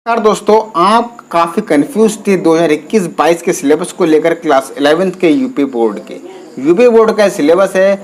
यार दोस्तों, आप काफ़ी कंफ्यूज थे 2021-22 के सिलेबस को लेकर। क्लास 11th के यूपी बोर्ड का सिलेबस है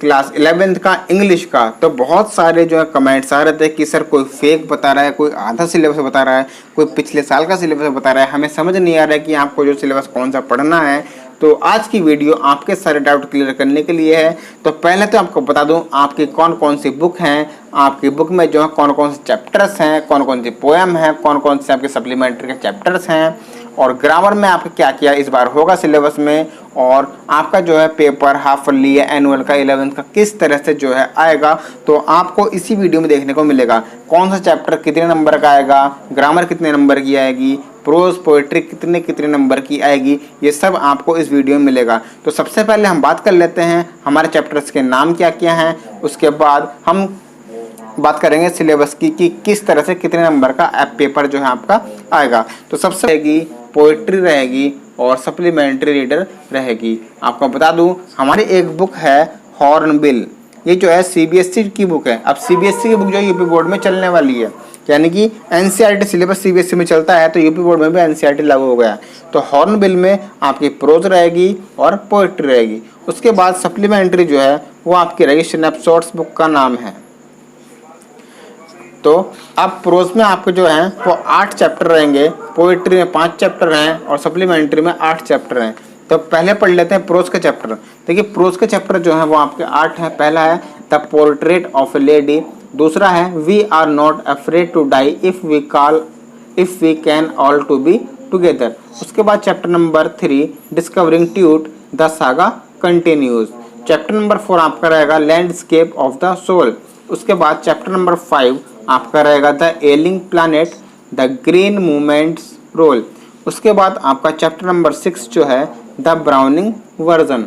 क्लास 11th का इंग्लिश का। तो बहुत सारे जो है कमेंट्स आ रहे थे कि सर कोई फेक बता रहा है, कोई आधा सिलेबस बता रहा है, कोई पिछले साल का सिलेबस बता रहा है। हमें समझ नहीं आ रहा है कि आपको जो सिलेबस कौन सा पढ़ना है। तो आज की वीडियो आपके सारे डाउट क्लियर करने के लिए है। तो पहले तो आपको बता दूं आपकी कौन कौन सी बुक हैं, आपकी बुक में जो है कौन कौन से चैप्टर्स हैं, कौन कौन सी पोएम हैं, कौन कौन से आपके सप्लीमेंट्री के चैप्टर्स हैं, और ग्रामर में आपका क्या क्या इस बार होगा सिलेबस में, और आपका जो है पेपर हाफ ईयरली या एनुअल का 11th का किस तरह से जो है आएगा। तो आपको इसी वीडियो में देखने को मिलेगा कौन सा चैप्टर कितने नंबर का आएगा, ग्रामर कितने नंबर की आएगी, प्रोज पोएट्री कितने कितने नंबर की आएगी, ये सब आपको इस वीडियो में मिलेगा। तो सबसे पहले हम बात कर लेते हैं हमारे चैप्टर्स के नाम क्या क्या हैं। उसके बाद हम बात करेंगे सिलेबस की कि किस तरह से कितने नंबर का पेपर जो है आपका आएगा। तो सबसे रहेगी पोएट्री रहेगी और सप्लीमेंट्री रीडर रहेगी। आपको बता दूं हमारी एक बुक है हॉर्नबिल, ये जो है सीबीएसई की बुक है। अब सीबीएसई की बुक जो है यूपी बोर्ड में चलने वाली है, यानी कि एनसीईआरटी सिलेबस सीबीएसई में चलता है तो यूपी बोर्ड में भी एनसीईआरटी लागू हो गया। तो हॉर्नबिल में आपकी प्रोज रहेगी और पोएट्री रहेगी। उसके बाद सप्लीमेंट्री जो है वो आपकी रहेगी स्नैपशॉट्स बुक का नाम है। तो अब प्रोज में आपके जो हैं वो 8 चैप्टर रहेंगे, पोएट्री में 5 चैप्टर हैं और सप्लीमेंट्री में 8 चैप्टर हैं। तो पहले पढ़ लेते हैं प्रोज के चैप्टर। देखिए प्रोज के चैप्टर जो हैं वो आपके 8 हैं। पहला है the portrait of a lady, दूसरा है we are not afraid to die if we can all to be together. उसके बाद chapter number 3 discovering Tut the saga continues. Chapter number 4 आपका रहेगा लैंडस्केप ऑफ द सोल। उसके बाद chapter number 5 आपका रहेगा the ailing planet the green movements role. उसके बाद आपका चैप्टर नंबर 6 जो है द ब्राउनिंग वर्जन।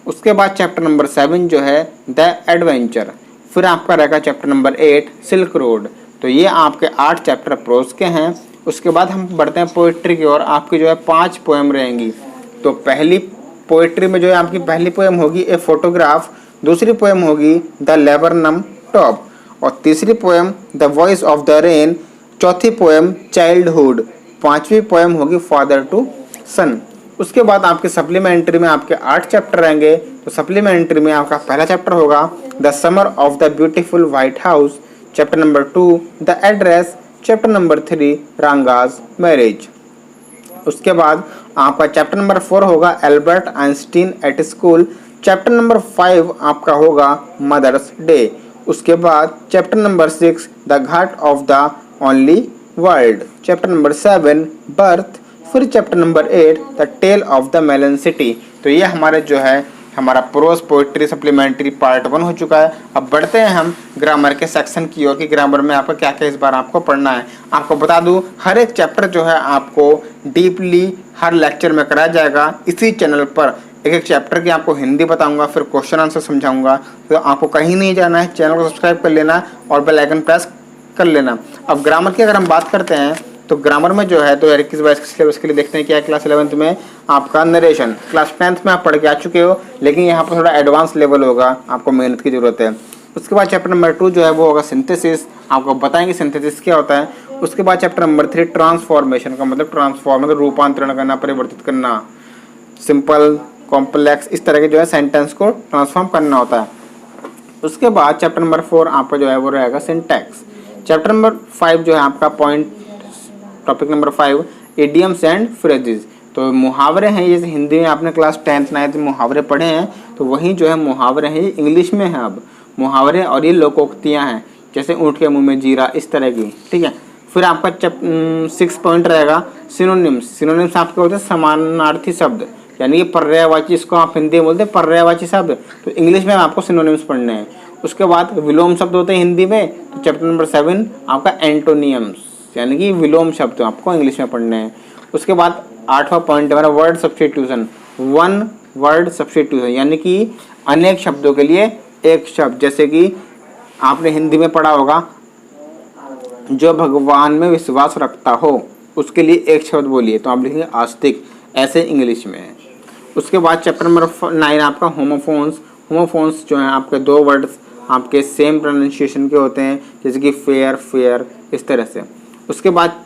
उसके बाद चैप्टर नंबर 7 जो है द एडवेंचर। फिर आपका रहेगा चैप्टर नंबर 8 सिल्क रोड। तो ये आपके 8 चैप्टर प्रोज के हैं। उसके बाद हम बढ़ते हैं पोइट्री की ओर। आपकी जो है 5 पोएम रहेंगी। तो पहली पोइट्री में जो है आपकी पहली पोएम होगी ए फोटोग्राफ, दूसरी पोएम होगी द लेबरनम टॉप, और तीसरी poem the voice of the rain, चौथी पोएम चाइल्डहुड, पांचवी पोएम होगी फादर टू सन। उसके बाद आपके सप्लीमेंट्री में आपके 8 चैप्टर रहेंगे। तो सप्लीमेंट्री में आपका पहला चैप्टर होगा the summer of the beautiful white house, chapter number 2 the address, chapter number 3 Ranga's marriage. उसके बाद आपका चैप्टर नंबर 4 होगा Albert Einstein at school, chapter number 5 आपका होगा मदर्स डे। उसके बाद chapter number 6 the ghat of the only world, chapter number 7 birth, फिर chapter number 8 the tale of the melon city. तो ये हमारे जो है हमारा प्रोज पोएट्री सप्लीमेंट्री पार्ट 1 हो चुका है। अब बढ़ते हैं हम ग्रामर के सेक्शन की ओर कि ग्रामर में आपका क्या क्या इस बार आपको पढ़ना है। आपको बता दूं हर एक चैप्टर जो है आपको डीपली हर लेक्चर में कराया जाएगा इसी चैनल पर। एक एक चैप्टर की आपको हिंदी बताऊंगा, फिर क्वेश्चन आंसर समझाऊंगा। तो आपको कहीं नहीं जाना है, चैनल को सब्सक्राइब कर लेना और बेल आइकन प्रेस कर लेना। अब ग्रामर की अगर हम बात करते हैं तो ग्रामर में जो है 2021-22 के सिलेबस के लिए देखते हैं क्या है। क्लास 11th में आपका नरेशन, क्लास 10th में आप पढ़ के आ चुके हो, लेकिन यहाँ पर थोड़ा एडवांस लेवल होगा, आपको मेहनत की जरूरत है। उसके बाद चैप्टर नंबर 2 जो है वो होगा सिंथेसिस, आपको बताएंगे सिंथेसिस क्या होता है। उसके बाद चैप्टर नंबर 3 ट्रांसफॉर्मेशन का मतलब ट्रांसफॉर्म रूपांतरण करना, परिवर्तित करना, सिंपल कॉम्प्लेक्स इस तरह के जो है सेंटेंस को ट्रांसफॉर्म करना होता है। उसके बाद चैप्टर नंबर 4 आपका जो है वो रहेगा सिंटैक्स। चैप्टर नंबर 5 जो है आपका topic number 5 idioms and phrases. तो मुहावरे हैं, ये हिंदी में आपने क्लास 10th 9th में मुहावरे पढ़े हैं, तो वही जो है मुहावरे हैं ये इंग्लिश में है। अब मुहावरे और ये लोकोक्तियाँ हैं, जैसे ऊँट के मुँह में जीरा, इस तरह की, ठीक है। फिर आपका 6 पॉइंट रहेगा सिनोनिम्स। सिनोनिम्स आपके होते हैं समानार्थी शब्द, यानी कि पर्यायवाची, इसको आप हिंदी में बोलते हैं पर्यायवाची शब्द, तो इंग्लिश में आपको सिनोनिम्स पढ़ने हैं। उसके बाद विलोम शब्द होते हैं हिंदी में, तो चैप्टर नंबर 7 आपका एंटोनियम्स, यानी कि विलोम शब्द आपको इंग्लिश में पढ़ने हैं। उसके बाद 8वां पॉइंट हमारा word substitution, one word substitution, यानी कि अनेक शब्दों के लिए एक शब्द। जैसे कि आपने हिंदी में पढ़ा होगा जो भगवान में विश्वास रखता हो उसके लिए एक शब्द बोलिए, तो आप लिखेंगे आस्तिक, ऐसे इंग्लिश में है। उसके बाद चैप्टर नंबर 9 आपका होमोफोन्स। होमोफोन्स जो हैं आपके 2 वर्ड्स आपके सेम प्रोनाउंसिएशन के होते हैं, जैसे कि फेयर, फेयर, इस तरह से। उसके बाद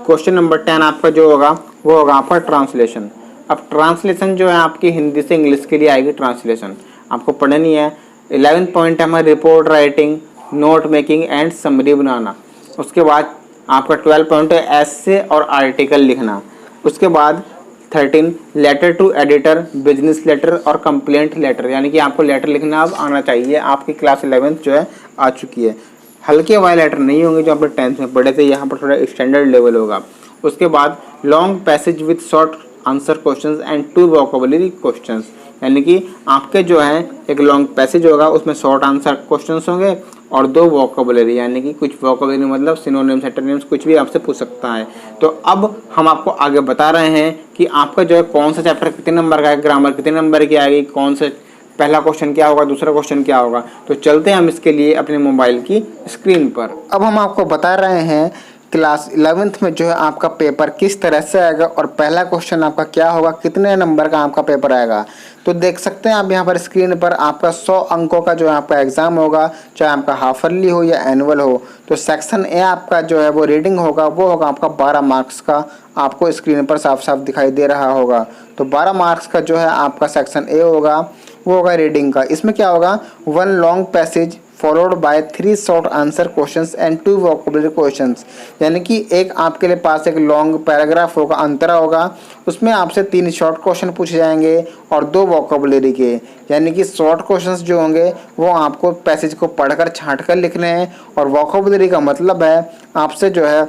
क्वेश्चन नंबर 10 आपका जो होगा वो होगा आपका ट्रांसलेशन। अब ट्रांसलेशन जो है आपकी हिंदी से इंग्लिश के लिए आएगी ट्रांसलेशन, आपको पढ़नी है। 11 पॉइंट है हमारा report writing, note making and summary बनाना। उसके बाद आपका 12 पॉइंट है एसे और आर्टिकल लिखना। उसके बाद 13 letter to editor, business letter और कंप्लेंट लेटर, यानी कि आपको लेटर लिखना अब आना चाहिए। आपकी क्लास 11th जो है आ चुकी है। हल्के वाले लेटर नहीं होंगे जो आपने 10th में पढ़े थे, यहाँ पर थोड़ा स्टैंडर्ड लेवल होगा। उसके बाद long passage with short answer questions and 2 vocabulary questions, यानी कि आपके जो है एक लॉन्ग पैसेज होगा उसमें शॉर्ट आंसर क्वेश्चंस होंगे और 2 वोकेबुलरी, यानी कि कुछ वोकेबुलरी मतलब सिनोनिम्स एंटोनिम्स कुछ भी आपसे पूछ सकता है। तो अब हम आपको आगे बता रहे हैं कि आपका जो है कौन सा चैप्टर कितने नंबर का है, ग्रामर कितने नंबर की आएगी, कौन से पहला क्वेश्चन क्या होगा, दूसरा क्वेश्चन क्या होगा। तो चलते हैं हम इसके लिए अपने मोबाइल की स्क्रीन पर। अब हम आपको बता रहे हैं क्लास 11th में जो है आपका पेपर किस तरह से आएगा और पहला क्वेश्चन आपका क्या होगा, कितने नंबर का आपका पेपर आएगा। तो देख सकते हैं आप यहाँ पर स्क्रीन पर आपका 100 अंकों का जो है आपका एग्जाम होगा, चाहे आपका हाफ ईयरली हो या एनुअल हो। तो सेक्शन ए आपका जो है वो रीडिंग होगा, वो होगा आपका 12 मार्क्स का, आपको स्क्रीन पर साफ साफ दिखाई दे रहा होगा। तो 12 मार्क्स का जो है आपका सेक्शन ए होगा, वो होगा रीडिंग का। इसमें क्या होगा, 1 long passage followed by 3 short answer questions and 2 vocabulary questions, यानी कि एक आपके लिए पास एक लॉन्ग पैराग्राफ होगा, अंतरा होगा, उसमें आपसे 3 शॉर्ट क्वेश्चन पूछे जाएंगे और 2 वोकेबुलरी के, यानी कि शॉर्ट क्वेश्चंस जो होंगे वो आपको पैसेज को पढ़कर छांट कर लिखने हैं और वोकेबुलरी का मतलब है आपसे जो है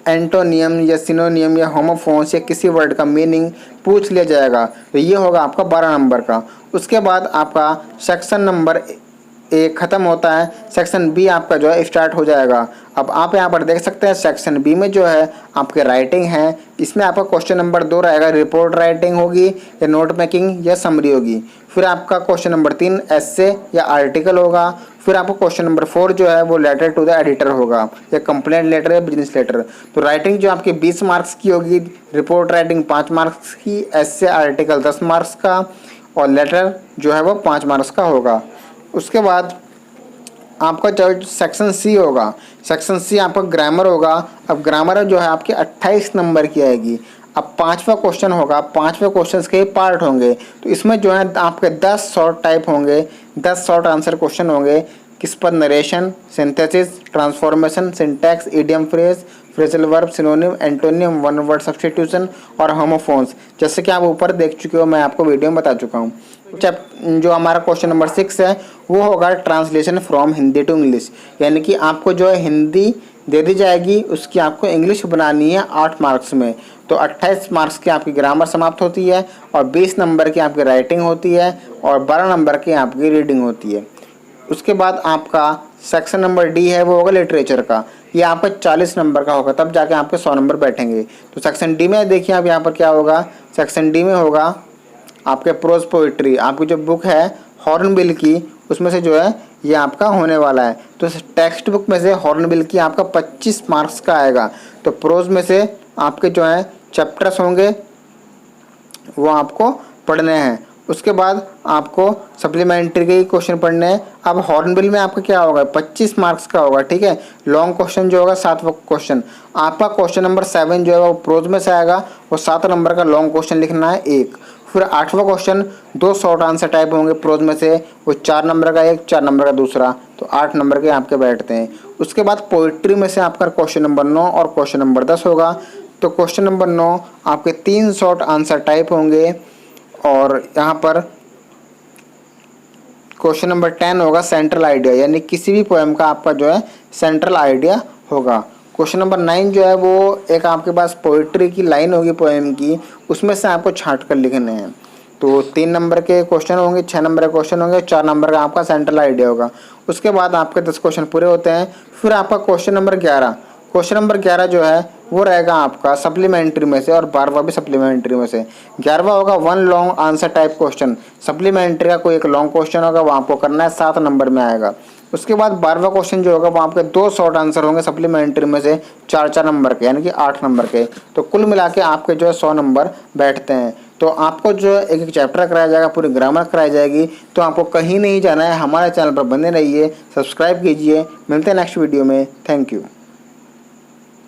एंटोनियम या सिनोनियम या होमोफोन्स या किसी वर्ड का मीनिंग पूछ लिया जाएगा। तो ये होगा आपका 12 नंबर का। उसके बाद आपका सेक्शन नंबर ए खत्म होता है, सेक्शन बी आपका जो है स्टार्ट हो जाएगा। अब आप यहाँ पर देख सकते हैं सेक्शन बी में जो है आपके राइटिंग है, इसमें आपका क्वेश्चन नंबर 2 रहेगा, रिपोर्ट राइटिंग होगी या नोट मेकिंग या समरी होगी। फिर आपका क्वेश्चन नंबर 3 एसे या आर्टिकल होगा। फिर आपका क्वेश्चन नंबर 4 जो है वो लेटर टू द एडिटर होगा या कंप्लेंट लेटर या बिजनेस लेटर। तो राइटिंग जो आपकी 20 मार्क्स की होगी, रिपोर्ट राइटिंग 5 मार्क्स की, एसे आर्टिकल 10 मार्क्स का और लेटर जो है वो 5 मार्क्स का होगा। उसके बाद आपका जो सेक्शन सी होगा, सेक्शन सी आपका ग्रामर होगा। अब ग्रामर जो है आपके 28 नंबर की आएगी। अब 5वां क्वेश्चन होगा, 5वें क्वेश्चन के पार्ट होंगे, तो इसमें जो है आपके 10 शॉर्ट टाइप होंगे, 10 शॉर्ट आंसर क्वेश्चन होंगे। किस पर, narration, synthesis, transformation, syntax, idiom phrase, phrasal verb, synonym, antonym, one word substitution और होमोफोन्स। जैसे कि आप ऊपर देख चुके हो, मैं आपको वीडियो में बता चुका हूँ। जो हमारा क्वेश्चन नंबर 6 है वो होगा translation from Hindi to English, यानी कि आपको जो है हिंदी दे दी जाएगी, उसकी आपको इंग्लिश बनानी है 8 मार्क्स में। तो 28 मार्क्स की आपकी ग्रामर समाप्त होती है और 20 नंबर की आपकी राइटिंग होती है और 12 नंबर की आपकी रीडिंग होती है। उसके बाद आपका सेक्शन नंबर डी है, वो होगा लिटरेचर का, ये आपका 40 नंबर का होगा, तब जाके आपके 100 नंबर बैठेंगे। तो सेक्शन डी में देखिए आप यहाँ पर क्या होगा, सेक्शन डी में होगा आपके प्रोज पोइट्री। आपकी जो बुक है हॉर्नबिल की, उसमें से जो है ये आपका होने वाला है। तो टेक्स्ट बुक में से हॉर्नबिल की आपका 25 मार्क्स का आएगा। तो प्रोज में से आपके जो है चैप्टर्स होंगे वो आपको पढ़ने हैं। उसके बाद आपको सप्लीमेंट्री के क्वेश्चन पढ़ने हैं। अब हॉर्नबिल में आपका क्या होगा, 25 मार्क्स का होगा, ठीक है। लॉन्ग क्वेश्चन जो होगा 7वां क्वेश्चन, आपका क्वेश्चन नंबर 7 जो है वो प्रोज में से आएगा, वो 7 नंबर का लॉन्ग क्वेश्चन लिखना है एक। फिर 8वां क्वेश्चन 2 शॉर्ट आंसर टाइप होंगे प्रोज में से, वो 4 नंबर का एक, 4 नंबर का दूसरा, तो 8 नंबर के आपके बैठते हैं। उसके बाद पोइट्री में से आपका क्वेश्चन नंबर 9 और क्वेश्चन नंबर 10 होगा। तो क्वेश्चन नंबर 9 आपके 3 शॉर्ट आंसर टाइप होंगे और यहाँ पर क्वेश्चन नंबर 10 होगा सेंट्रल आइडिया, यानी किसी भी पोएम का आपका जो है सेंट्रल आइडिया होगा। क्वेश्चन नंबर 9 जो है वो एक आपके पास पोइट्री की लाइन होगी पोएम की, उसमें से आपको छांट कर लिखने हैं। तो 3 नंबर के क्वेश्चन होंगे, 6 नंबर के क्वेश्चन होंगे, 4 नंबर का आपका सेंट्रल आइडिया होगा। उसके बाद आपके 10 क्वेश्चन पूरे होते हैं। फिर आपका क्वेश्चन नंबर 11, क्वेश्चन नंबर 11 जो है वो रहेगा आपका सप्लीमेंट्री में से और 12वां भी सप्लीमेंट्री में से। 11वां होगा 1 long answer type question, supplementary का कोई एक लॉन्ग क्वेश्चन होगा, वो आपको करना है, 7 नंबर में आएगा। उसके बाद 12वां क्वेश्चन जो होगा वो आपके 2 शॉर्ट आंसर होंगे सप्लीमेंट्री में से, 4-4 नंबर के, यानी कि 8 नंबर के। तो कुल मिला के आपके जो है 100 नंबर बैठते हैं। तो आपको जो है एक चैप्टर कराया जाएगा, पूरी ग्रामर कराई जाएगी। तो आपको कहीं नहीं जाना है, हमारे चैनल पर बने रहिए, सब्सक्राइब कीजिए। मिलते हैं नेक्स्ट वीडियो में। Thank you.